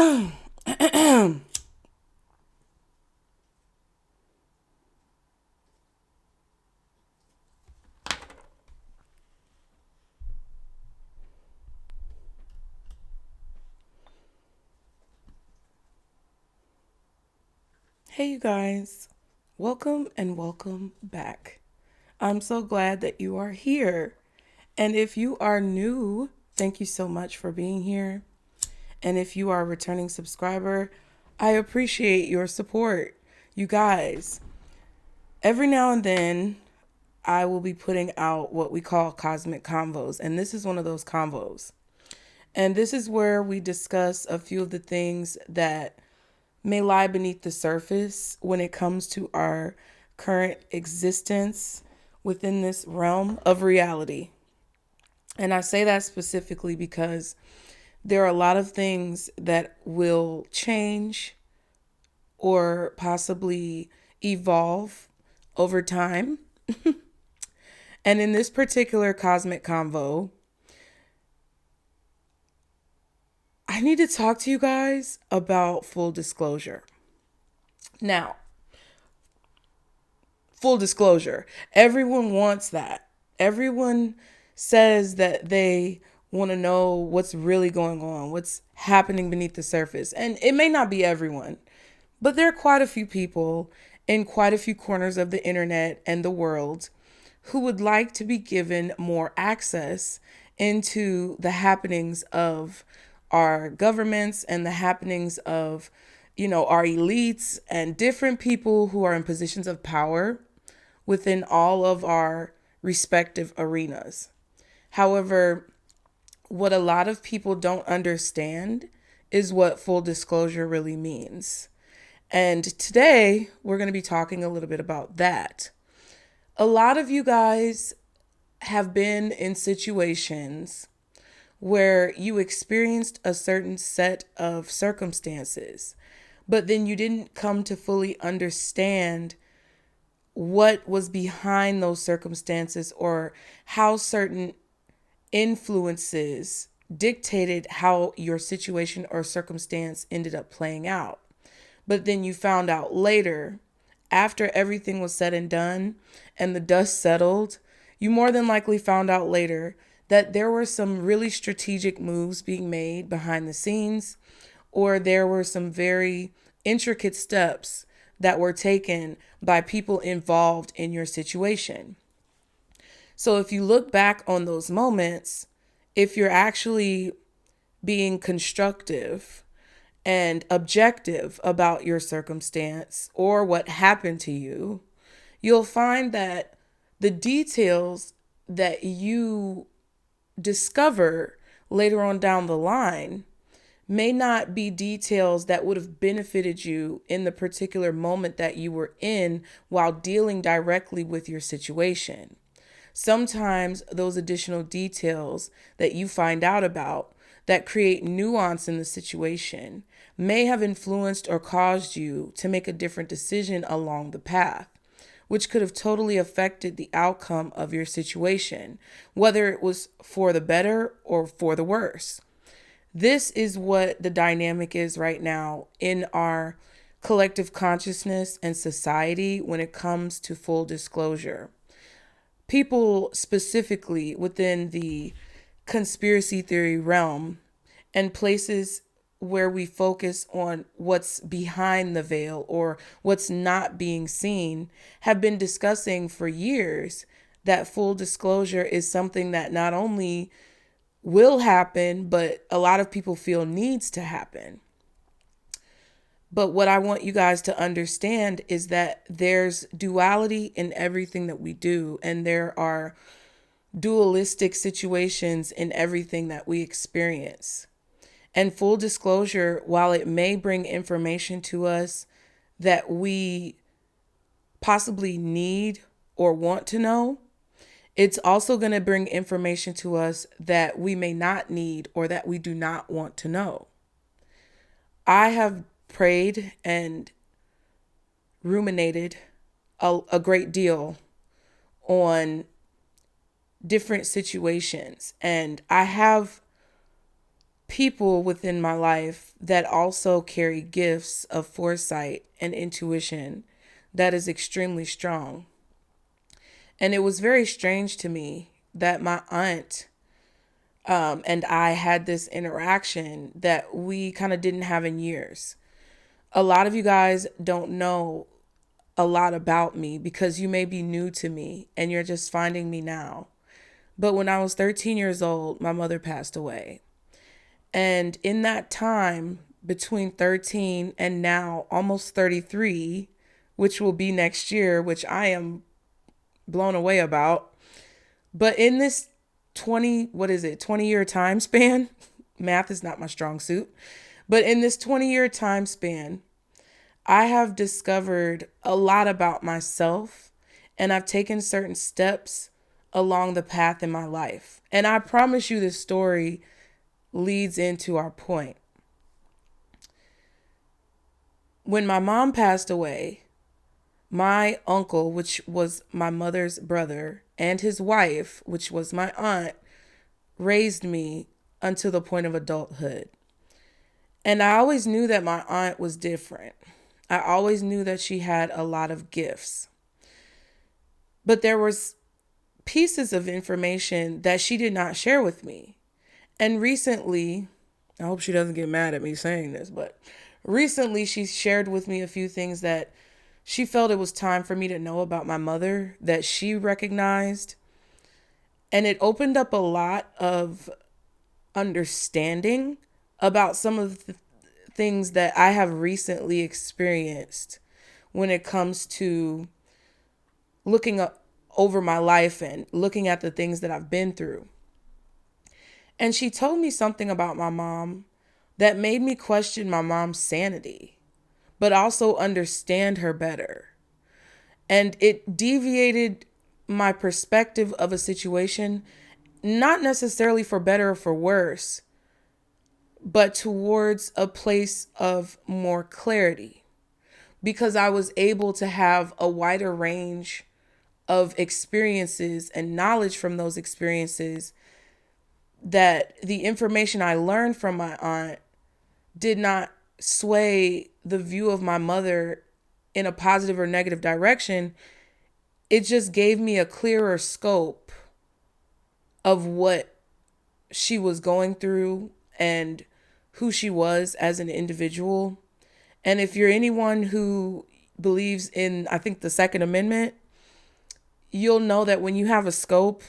Hey, you guys. Welcome and welcome back. I'm so glad that you are here. And if you are new, thank you so much for being here. And if you are a returning subscriber, I appreciate your support. You guys, every now and then, I will be putting out what we call cosmic convos. And this is one of those convos. And this is where we discuss a few of the things that may lie beneath the surface when it comes to our current existence within this realm of reality. And I say that specifically because there are a lot of things that will change or possibly evolve over time. And in this particular cosmic convo, I need to talk to you guys about full disclosure. Now, full disclosure, everyone wants that. Everyone says that they want to know what's really going on, what's happening beneath the surface. And it may not be everyone, but there are quite a few people in quite a few corners of the internet and the world who would like to be given more access into the happenings of our governments and the happenings of, our elites and different people who are in positions of power within all of our respective arenas. However, what a lot of people don't understand is what full disclosure really means. And today we're going to be talking a little bit about that. A lot of you guys have been in situations where you experienced a certain set of circumstances, but then you didn't come to fully understand what was behind those circumstances or how certain influences dictated how your situation or circumstance ended up playing out. But then you found out later, after everything was said and done and the dust settled, you more than likely found out later that there were some really strategic moves being made behind the scenes, or there were some very intricate steps that were taken by people involved in your situation. So if you look back on those moments, if you're actually being constructive and objective about your circumstance or what happened to you, you'll find that the details that you discover later on down the line may not be details that would have benefited you in the particular moment that you were in while dealing directly with your situation. Sometimes those additional details that you find out about that create nuance in the situation may have influenced or caused you to make a different decision along the path, which could have totally affected the outcome of your situation, whether it was for the better or for the worse. This is what the dynamic is right now in our collective consciousness and society when it comes to full disclosure. People specifically within the conspiracy theory realm and places where we focus on what's behind the veil or what's not being seen have been discussing for years that full disclosure is something that not only will happen, but a lot of people feel needs to happen. But what I want you guys to understand is that there's duality in everything that we do, and there are dualistic situations in everything that we experience. And full disclosure, while it may bring information to us that we possibly need or want to know, it's also going to bring information to us that we may not need or that we do not want to know. I have prayed and ruminated a great deal on different situations, and I have people within my life that also carry gifts of foresight and intuition that is extremely strong. And it was very strange to me that my aunt and I had this interaction that we kind of didn't have in years. A lot of you guys don't know a lot about me because you may be new to me and you're just finding me now. But when I was 13 years old, my mother passed away. And in that time, between 13 and now almost 33, which will be next year, which I am blown away about. But in this 20-year time span, math is not my strong suit, but in this 20-year time span, I have discovered a lot about myself, and I've taken certain steps along the path in my life. And I promise you this story leads into our point. When my mom passed away, my uncle, which was my mother's brother, and his wife, which was my aunt, raised me until the point of adulthood. And I always knew that my aunt was different. I always knew that she had a lot of gifts. But there was pieces of information that she did not share with me. And recently, I hope she doesn't get mad at me saying this, but recently she shared with me a few things that she felt it was time for me to know about my mother that she recognized. And it opened up a lot of understanding about some of the things that I have recently experienced when it comes to looking over my life and looking at the things that I've been through. And she told me something about my mom that made me question my mom's sanity, but also understand her better. And it deviated my perspective of a situation, not necessarily for better or for worse, but towards a place of more clarity, because I was able to have a wider range of experiences and knowledge from those experiences, that the information I learned from my aunt did not sway the view of my mother in a positive or negative direction. It just gave me a clearer scope of what she was going through and who she was as an individual. And if you're anyone who believes in, I think, the Second Amendment, you'll know that when you have a scope,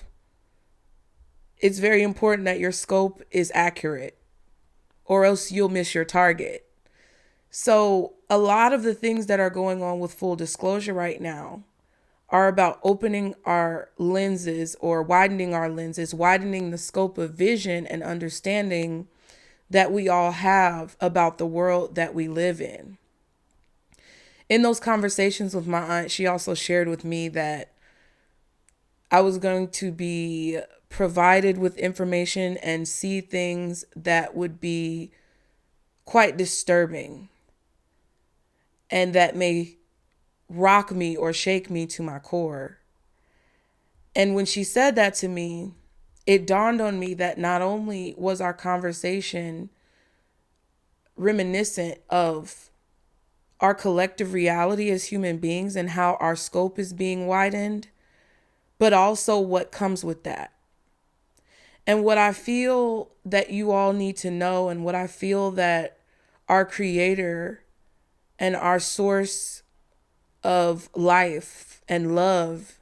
it's very important that your scope is accurate, or else you'll miss your target. So a lot of the things that are going on with full disclosure right now are about opening our lenses or widening our lenses, widening the scope of vision and understanding that we all have about the world that we live in. In those conversations with my aunt, she also shared with me that I was going to be provided with information and see things that would be quite disturbing and that may rock me or shake me to my core. And when she said that to me, it dawned on me that not only was our conversation reminiscent of our collective reality as human beings and how our scope is being widened, but also what comes with that. And what I feel that you all need to know, and what I feel that our creator and our source of life and love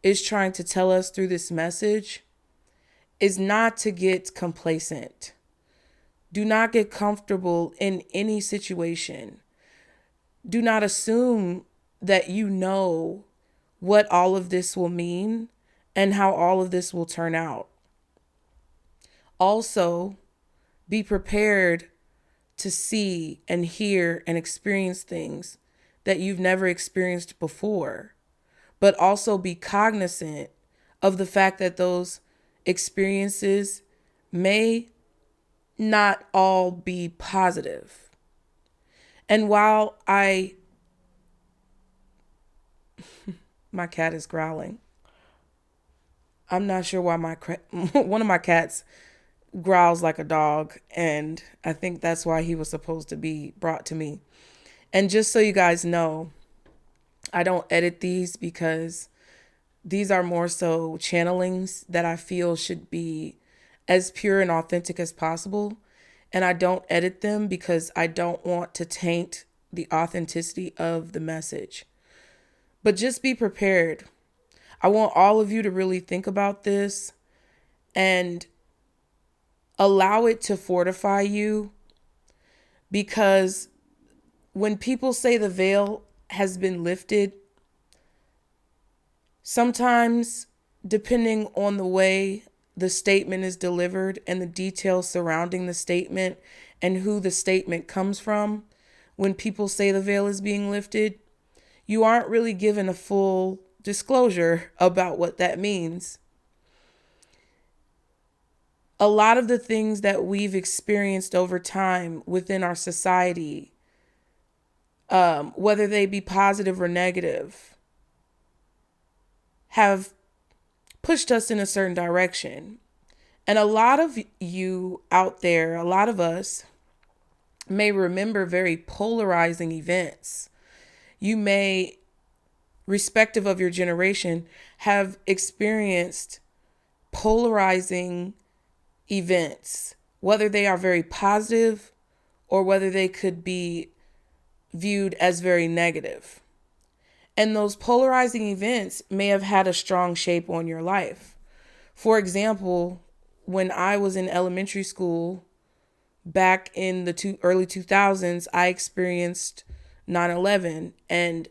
is trying to tell us through this message, is not to get complacent. Do not get comfortable in any situation. Do not assume that you know what all of this will mean and how all of this will turn out. Also, be prepared to see and hear and experience things that you've never experienced before, but also be cognizant of the fact that those experiences may not all be positive. And while my cat is growling. I'm not sure why one of my cats growls like a dog, and I think that's why he was supposed to be brought to me. And just so you guys know, I don't edit these because these are more so channelings that I feel should be as pure and authentic as possible. And I don't edit them because I don't want to taint the authenticity of the message. But just be prepared. I want all of you to really think about this and allow it to fortify you, because when people say the veil has been lifted, sometimes, depending on the way the statement is delivered and the details surrounding the statement and who the statement comes from, when people say the veil is being lifted, you aren't really given a full disclosure about what that means. A lot of the things that we've experienced over time within our society, whether they be positive or negative, have pushed us in a certain direction. And a lot of you out there, a lot of us may remember very polarizing events. You may, respective of your generation, have experienced polarizing events, whether they are very positive or whether they could be viewed as very negative. And those polarizing events may have had a strong shape on your life. For example, when I was in elementary school back in the early 2000s, I experienced 9/11. And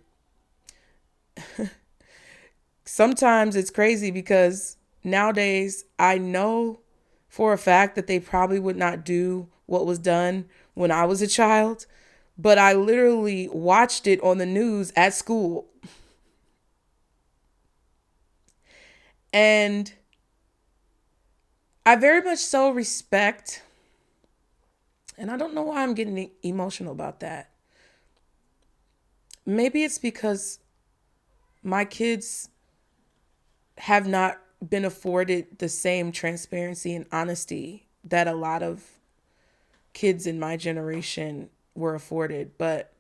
sometimes it's crazy because nowadays I know for a fact that they probably would not do what was done when I was a child, but I literally watched it on the news at school. And I very much so respect, and I don't know why I'm getting emotional about that. Maybe it's because my kids have not been afforded the same transparency and honesty that a lot of kids in my generation were afforded. But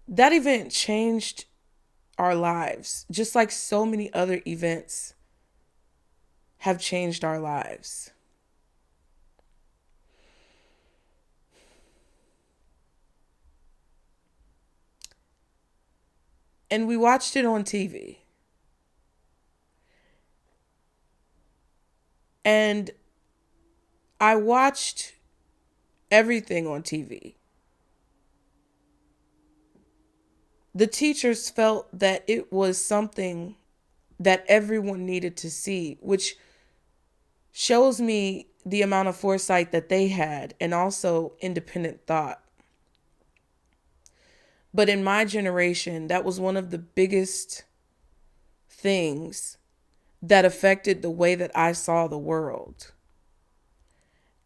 that event changed our lives, just like so many other events have changed our lives. And we watched it on TV. And I watched everything on TV. The teachers felt that it was something that everyone needed to see, which shows me the amount of foresight that they had and also independent thought. But in my generation, that was one of the biggest things that affected the way that I saw the world.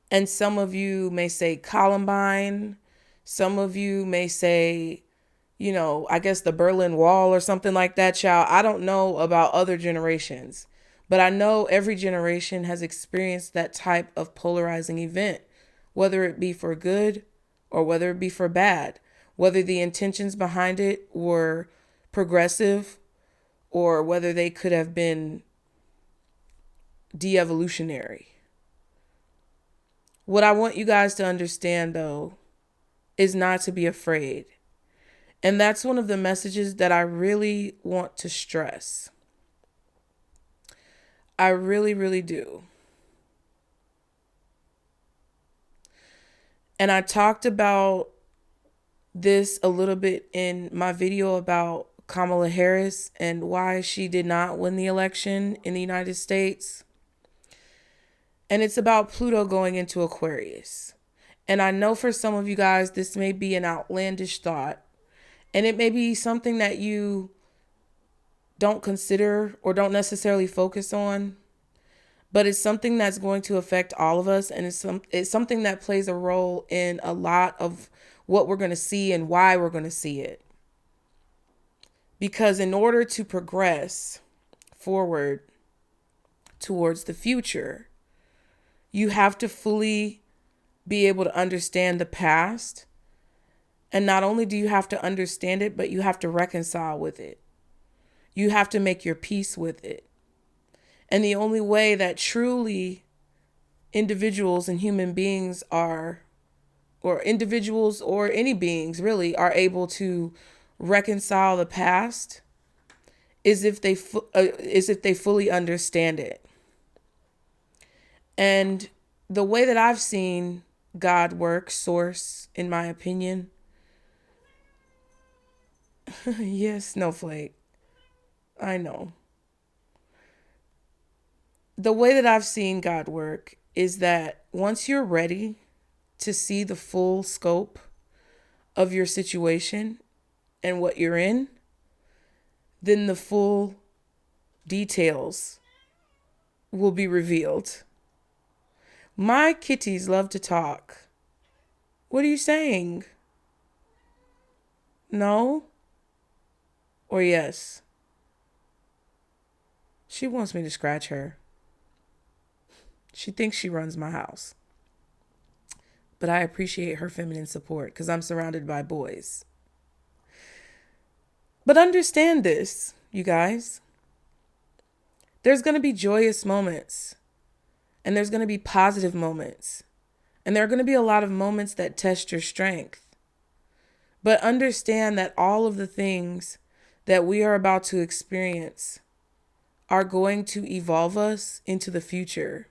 And some of you may say Columbine. Some of you may say, I guess the Berlin Wall or something like that, child. I don't know about other generations, but I know every generation has experienced that type of polarizing event, whether it be for good or whether it be for bad, whether the intentions behind it were progressive or whether they could have been de-evolutionary. What I want you guys to understand, though, is not to be afraid. And that's one of the messages that I really want to stress. I really, really do. And I talked about this a little bit in my video about Kamala Harris and why she did not win the election in the United States. And it's about Pluto going into Aquarius. And I know for some of you guys, this may be an outlandish thought. And it may be something that you don't consider or don't necessarily focus on. But it's something that's going to affect all of us. And it's something that plays a role in a lot of what we're going to see and why we're going to see it. Because in order to progress forward towards the future. You have to fully be able to understand the past. And not only do you have to understand it, but you have to reconcile with it. You have to make your peace with it. And the only way that truly individuals and human beings are, or individuals or any beings really, are able to reconcile the past is if they fully understand it. And the way that I've seen God work, source, in my opinion, yes, Snowflake, I know. The way that I've seen God work is that once you're ready to see the full scope of your situation and what you're in, then the full details will be revealed. My kitties love to talk. What are you saying? No? Or yes? She wants me to scratch her. She thinks she runs my house. But I appreciate her feminine support because I'm surrounded by boys. But understand this, you guys. There's going to be joyous moments. And there's going to be positive moments. And there are going to be a lot of moments that test your strength. But understand that all of the things that we are about to experience are going to evolve us into the future.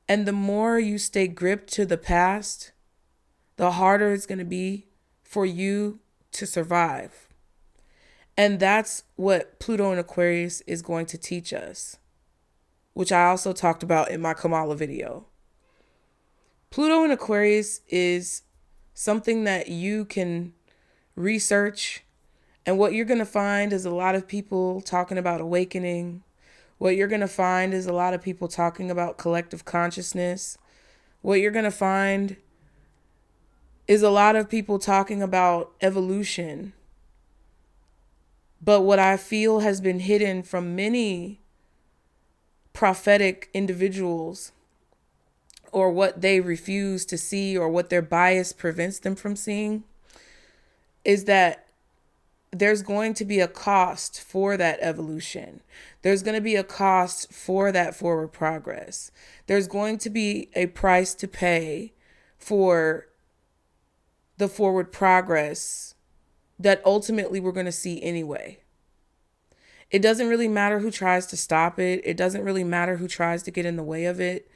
And the more you stay gripped to the past, the harder it's going to be for you to survive. And that's what Pluto in Aquarius is going to teach us, which I also talked about in my Kamala video. Pluto in Aquarius is something that you can research. And what you're going to find is a lot of people talking about awakening. What you're going to find is a lot of people talking about collective consciousness. What you're going to find is a lot of people talking about evolution. But what I feel has been hidden from many prophetic individuals, or what they refuse to see, or what their bias prevents them from seeing, is that there's going to be a cost for that evolution. There's going to be a cost for that forward progress. There's going to be a price to pay for the forward progress that ultimately we're going to see anyway. It doesn't really matter who tries to stop it. It doesn't really matter who tries to get in the way of it.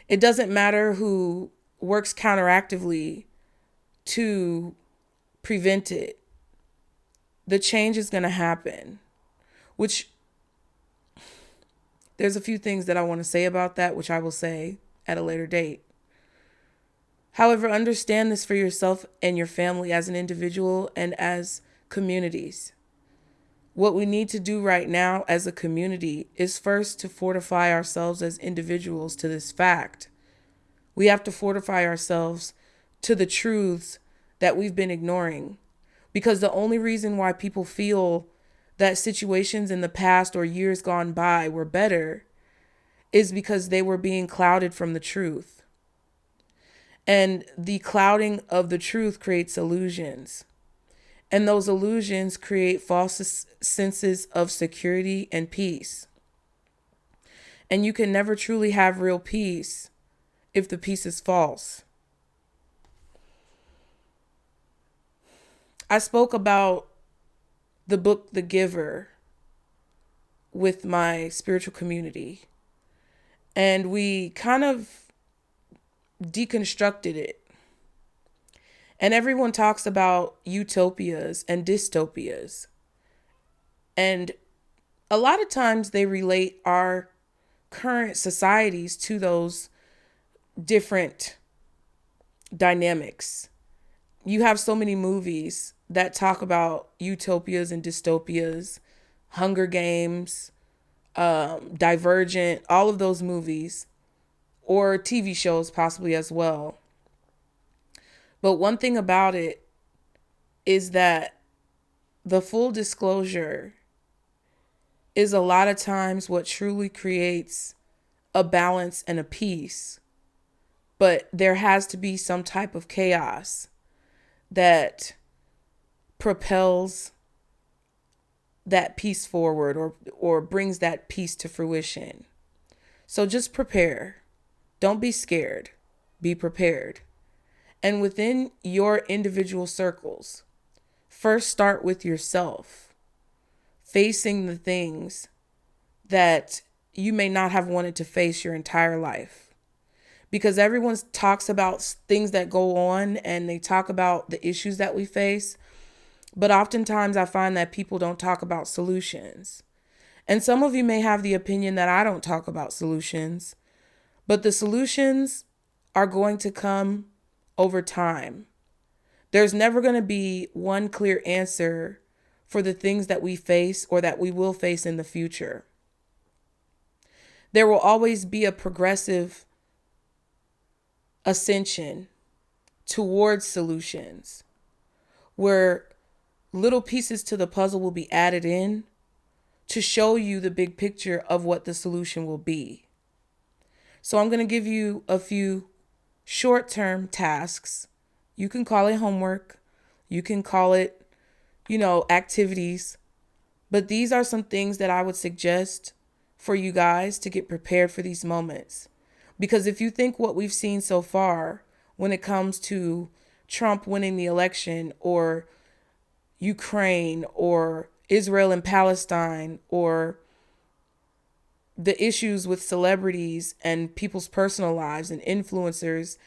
It doesn't matter who works counteractively to prevent it. The change is going to happen, which there's a few things that I want to say about that, which I will say at a later date. However, understand this for yourself and your family as an individual and as communities. What we need to do right now as a community is first to fortify ourselves as individuals to this fact. We have to fortify ourselves to the truths that we've been ignoring. Because the only reason why people feel that situations in the past or years gone by were better is because they were being clouded from the truth. And the clouding of the truth creates illusions. And those illusions create false senses of security and peace. And you can never truly have real peace if the peace is false. I spoke about the book, The Giver, with my spiritual community. And we kind of deconstructed it. And everyone talks about utopias and dystopias. And a lot of times they relate our current societies to those different dynamics. You have so many movies that talk about utopias and dystopias, Hunger Games, Divergent, all of those movies, or TV shows possibly as well. But one thing about it is that the full disclosure is a lot of times what truly creates a balance and a peace. But there has to be some type of chaos that propels that peace forward, or brings that peace to fruition. So just prepare. Don't be scared. Be prepared. And within your individual circles, first start with yourself, facing the things that you may not have wanted to face your entire life. Because everyone talks about things that go on and they talk about the issues that we face. But oftentimes I find that people don't talk about solutions. And some of you may have the opinion that I don't talk about solutions, but the solutions are going to come over time. There's never going to be one clear answer for the things that we face or that we will face in the future. There will always be a progressive ascension towards solutions where little pieces to the puzzle will be added in to show you the big picture of what the solution will be. So I'm going to give you a few short-term tasks. You can call it homework. You can call it, activities. But these are some things that I would suggest for you guys to get prepared for these moments. Because if you think what we've seen so far when it comes to Trump winning the election, or Ukraine, or Israel and Palestine, or the issues with celebrities and people's personal lives and influencers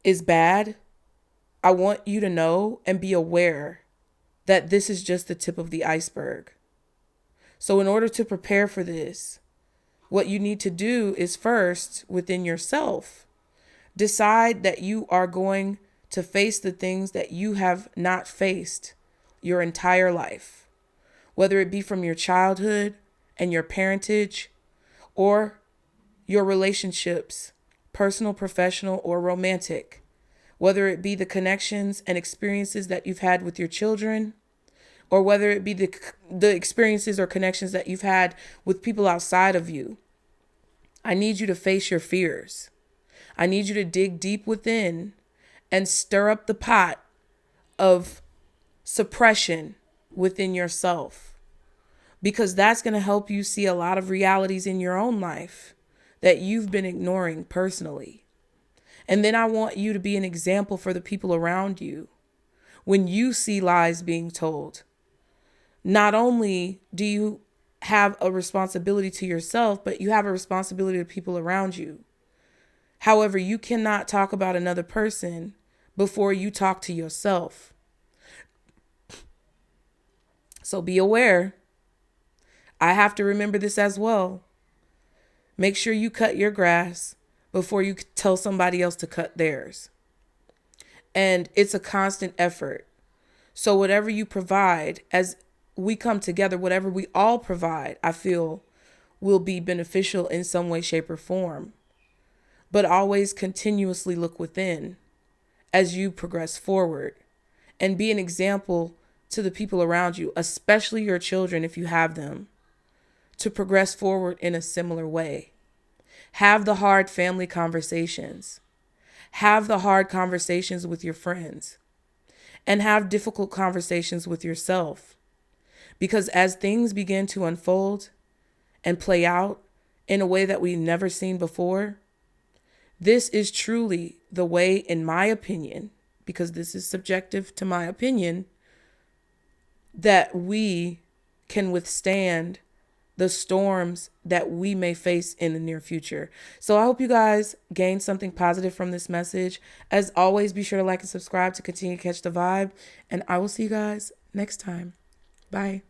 is bad, I want you to know and be aware that this is just the tip of the iceberg. So in order to prepare for this, what you need to do is first, within yourself, decide that you are going to face the things that you have not faced your entire life, whether it be from your childhood and your parentage, or your relationships, personal, professional, or romantic, whether it be the connections and experiences that you've had with your children, or whether it be the experiences or connections that you've had with people outside of you. I need you to face your fears. I need you to dig deep within and stir up the pot of suppression within yourself, because that's going to help you see a lot of realities in your own life that you've been ignoring personally. And then I want you to be an example for the people around you when you see lies being told. Not only do you have a responsibility to yourself, but you have a responsibility to people around you. However, you cannot talk about another person before you talk to yourself. So be aware. I have to remember this as well. Make sure you cut your grass before you tell somebody else to cut theirs. And it's a constant effort. So whatever you provide, as we come together, whatever we all provide, I feel will be beneficial in some way, shape, or form. But always continuously look within as you progress forward, and be an example to the people around you, especially your children if you have them, to progress forward in a similar way. Have the hard family conversations. Have the hard conversations with your friends. And have difficult conversations with yourself. Because as things begin to unfold and play out in a way that we've never seen before, this is truly the way, in my opinion, because this is subjective to my opinion, that we can withstand the storms that we may face in the near future. So I hope you guys gained something positive from this message. As always, be sure to like and subscribe to continue to catch the vibe. And I will see you guys next time. Bye.